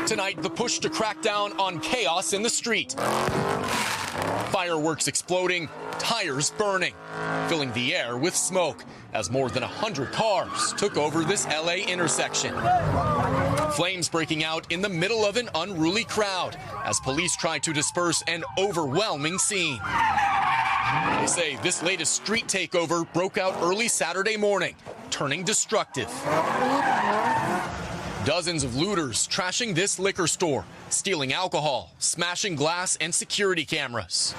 Tonight, the push to crack down on chaos in the street. Fireworks exploding, tires burning, filling the air with smoke as more than 100 cars took over this LA intersection. Flames breaking out in the middle of an unruly crowd as police try to disperse an overwhelming scene. They say this latest street takeover broke out early Saturday morning, turning destructive. Dozens of looters trashing this liquor store, stealing alcohol, smashing glass and security cameras.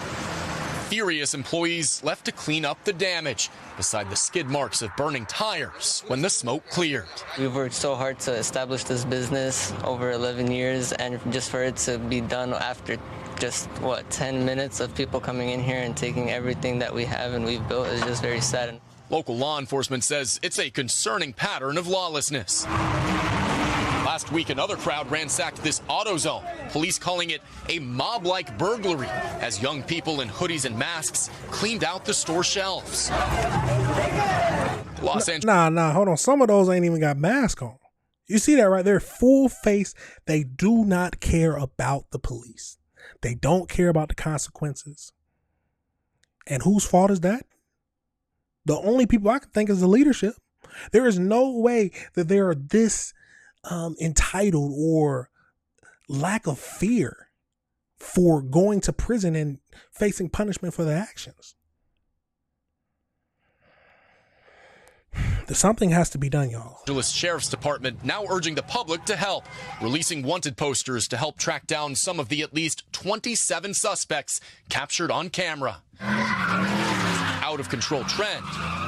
Furious employees left to clean up the damage beside the skid marks of burning tires when the smoke cleared. We've worked so hard to establish this business over 11 years, and just for it to be done after just, 10 minutes of people coming in here and taking everything that we have and we've built is just very sad. Local law enforcement says it's a concerning pattern of lawlessness. Last week, another crowd ransacked this AutoZone, police calling it a mob-like burglary as young people in hoodies and masks cleaned out the store shelves. Los Angeles. Nah, hold on. Some of those ain't even got masks on. You see that right there? Full face. They do not care about the police. They don't care about the consequences. And whose fault is that? The only people I can think is the leadership. There is no way that they are this entitled or lack of fear for going to prison and facing punishment for their actions. Something has to be done, y'all. Los Angeles Sheriff's Department now urging the public to help, releasing wanted posters to help track down some of the at least 27 suspects captured on camera. Out of control trend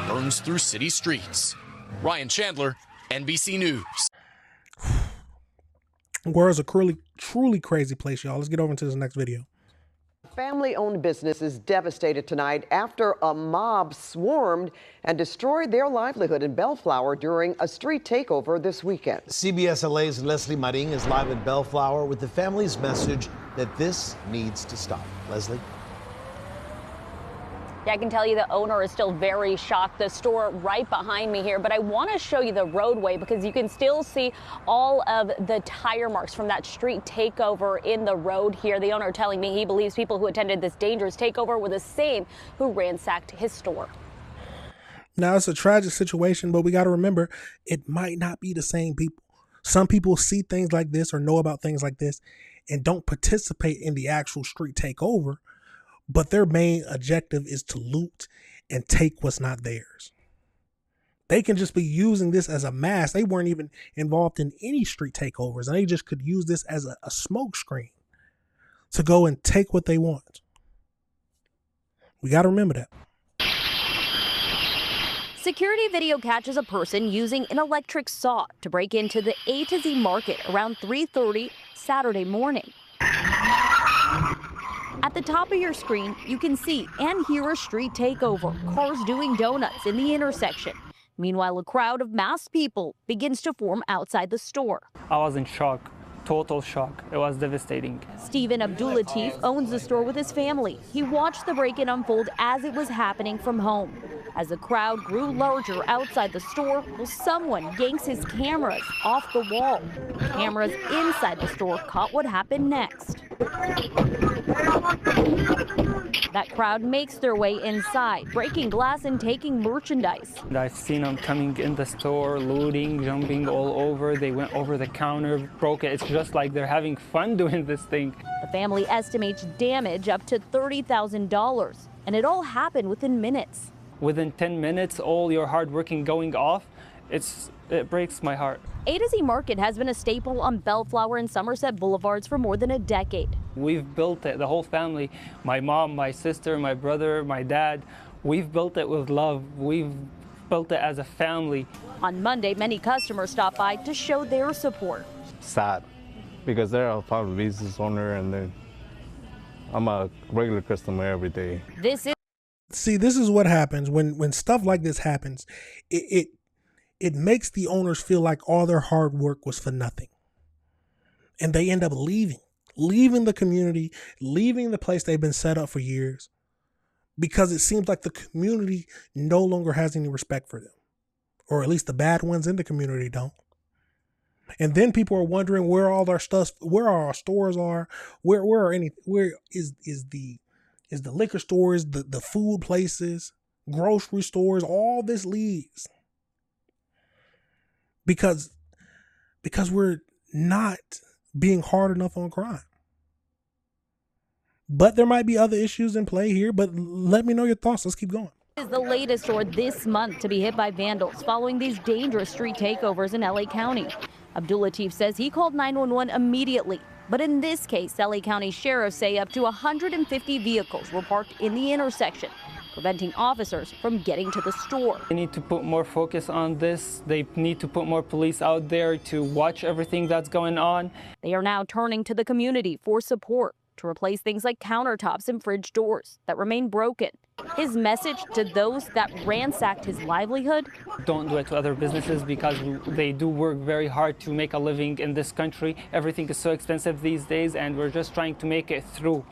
burns through city streets. Ryan Chandler, NBC News. World's a truly crazy place, y'all. Let's get over into this next video. Family-owned business is devastated tonight after a mob swarmed and destroyed their livelihood in Bellflower during a street takeover this weekend. CBS LA's Leslie Maring is live at Bellflower with the family's message that this needs to stop. Leslie? Yeah, I can tell you the owner is still very shocked. The store right behind me here, but I want to show you the roadway because you can still see all of the tire marks from that street takeover in the road here. The owner telling me he believes people who attended this dangerous takeover were the same who ransacked his store. Now, it's a tragic situation, but we got to remember it might not be the same people. Some people see things like this or know about things like this and don't participate in the actual street takeover, but their main objective is to loot and take what's not theirs. They can just be using this as a mask. They weren't even involved in any street takeovers, and they just could use this as a smoke screen to go and take what they want. We got to remember that. Security video catches a person using an electric saw to break into the A to Z market around 3:30 Saturday morning. At the top of your screen, you can see and hear a street takeover, cars doing donuts in the intersection. Meanwhile, a crowd of masked people begins to form outside the store. I was in shock, total shock. It was devastating. Stephen Abdulatif owns the store with his family. He watched the break-in unfold as it was happening from home. As the crowd grew larger outside the store, someone yanks his cameras off the wall. Cameras inside the store caught what happened next. That crowd makes their way inside, breaking glass and taking merchandise. I've seen them coming in the store, looting, jumping all over. They went over the counter, broke it. It's just like they're having fun doing this thing. The family estimates damage up to $30,000, and it all happened within minutes. Within 10 minutes, all your hard working going off, it breaks my heart. A to Z Market has been a staple on Bellflower and Somerset Boulevards for more than a decade. We've built it, the whole family, my mom, my sister, my brother, my dad. We've built it with love. We've built it as a family. On Monday, many customers stopped by to show their support. Sad, because they're a part of the business owner and I'm a regular customer every day. See, this is what happens when stuff like this happens. It makes the owners feel like all their hard work was for nothing. And they end up leaving the community, leaving the place they've been set up for years, because it seems like the community no longer has any respect for them. Or at least the bad ones in the community don't. And then people are wondering where all our stuff, where our stores are, where is the liquor stores, the food places, grocery stores, all this leads. Because we're not being hard enough on crime. But there might be other issues in play here, but let me know your thoughts. Let's keep going. Is the latest store this month to be hit by vandals following these dangerous street takeovers in LA County. Abdul Latif says he called 911 immediately. But in this case, LA County sheriffs say up to 150 vehicles were parked in the intersection, preventing officers from getting to the store. They need to put more focus on this. They need to put more police out there to watch everything that's going on. They are now turning to the community for support to replace things like countertops and fridge doors that remain broken. His message to those that ransacked his livelihood: don't do it to other businesses, because they do work very hard to make a living in this country. Everything is so expensive these days, and we're just trying to make it through.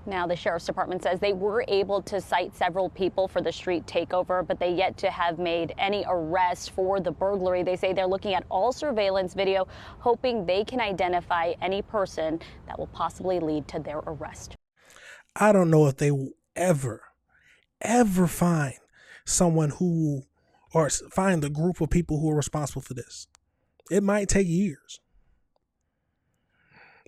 Now, the Sheriff's Department says they were able to cite several people for the street takeover, but they yet to have made any arrests for the burglary. They say they're looking at all surveillance video, hoping they can identify any person that will possibly lead to their arrest. I don't know if they will ever find someone or find the group of people who are responsible for this. It might take years.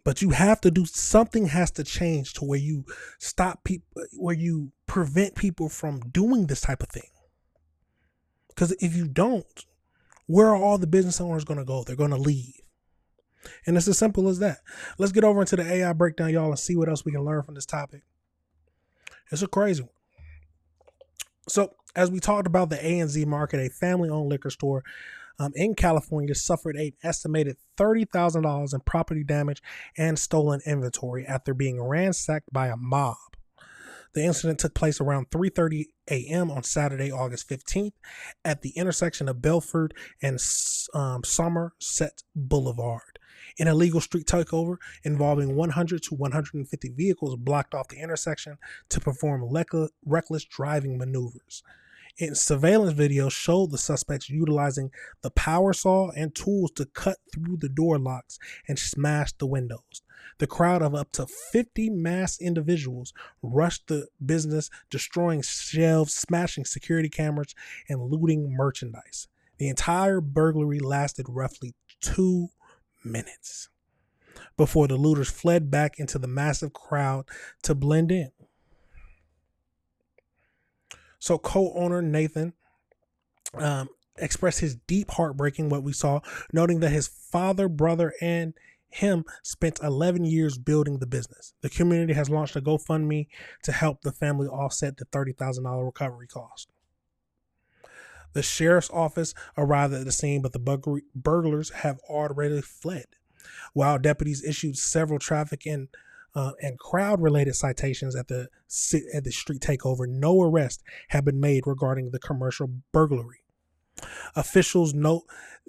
But you have to do something, has to change to where you stop people, where you prevent people from doing this type of thing. Because if you don't, where are all the business owners going to go? They're going to leave. And it's as simple as that. Let's get over into the AI breakdown, y'all, and see what else we can learn from this topic. It's a crazy one. So as we talked about, the A&Z Market, a family-owned liquor store in California, suffered an estimated $30,000 in property damage and stolen inventory after being ransacked by a mob. The incident took place around 3:30 a.m. on Saturday, August 15th, at the intersection of Belford and Somerset Boulevard. An illegal street takeover involving 100 to 150 vehicles blocked off the intersection to perform reckless driving maneuvers. Surveillance video showed the suspects utilizing the power saw and tools to cut through the door locks and smash the windows. The crowd of up to 50 masked individuals rushed the business, destroying shelves, smashing security cameras, and looting merchandise. The entire burglary lasted roughly 2 minutes before the looters fled back into the massive crowd to blend in. So co-owner Nathan expressed his deep heartbreaking what we saw, noting that his father, brother, and him spent 11 years building the business. The community has launched a GoFundMe to help the family offset the $30,000 recovery cost. The sheriff's office arrived at the scene, but the burglars have already fled. While deputies issued several traffic and crowd-related citations at the street takeover, no arrest have been made regarding the commercial burglary. Officials note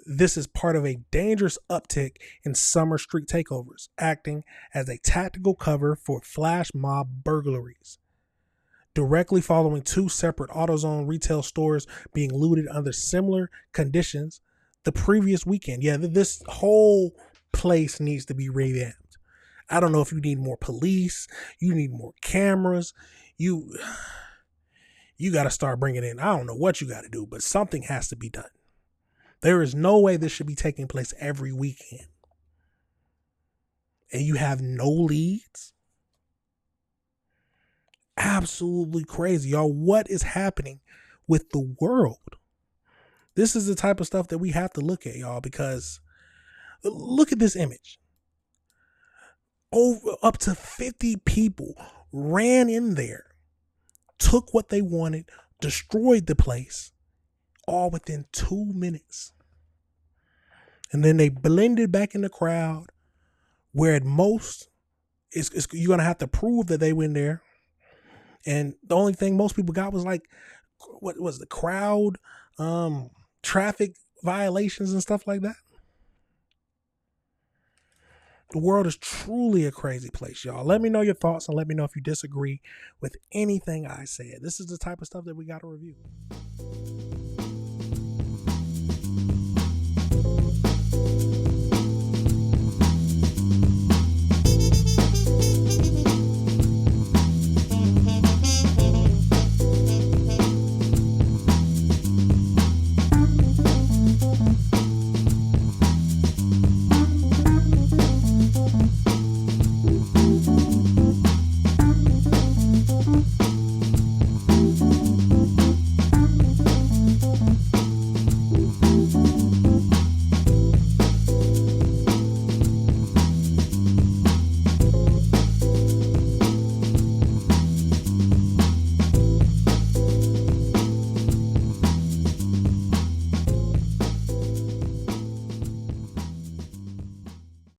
this is part of a dangerous uptick in summer street takeovers, acting as a tactical cover for flash mob burglaries. Directly following 2 separate AutoZone retail stores being looted under similar conditions the previous weekend. Yeah, this whole place needs to be revamped. I don't know if you need more police, you need more cameras, you got to start bringing in, I don't know what you got to do, but something has to be done. There is no way this should be taking place every weekend. And you have no leads? Absolutely crazy, y'all. What is happening with the world? This is the type of stuff that we have to look at, y'all, because look at this image. Up to 50 people ran in there, took what they wanted, destroyed the place, all within 2 minutes. And then they blended back in the crowd, where at most you're going to have to prove that they went there. And the only thing most people got was like, what was the crowd, traffic violations and stuff like that. The world is truly a crazy place, y'all. Let me know your thoughts and let me know if you disagree with anything I said. This is the type of stuff that we got to review.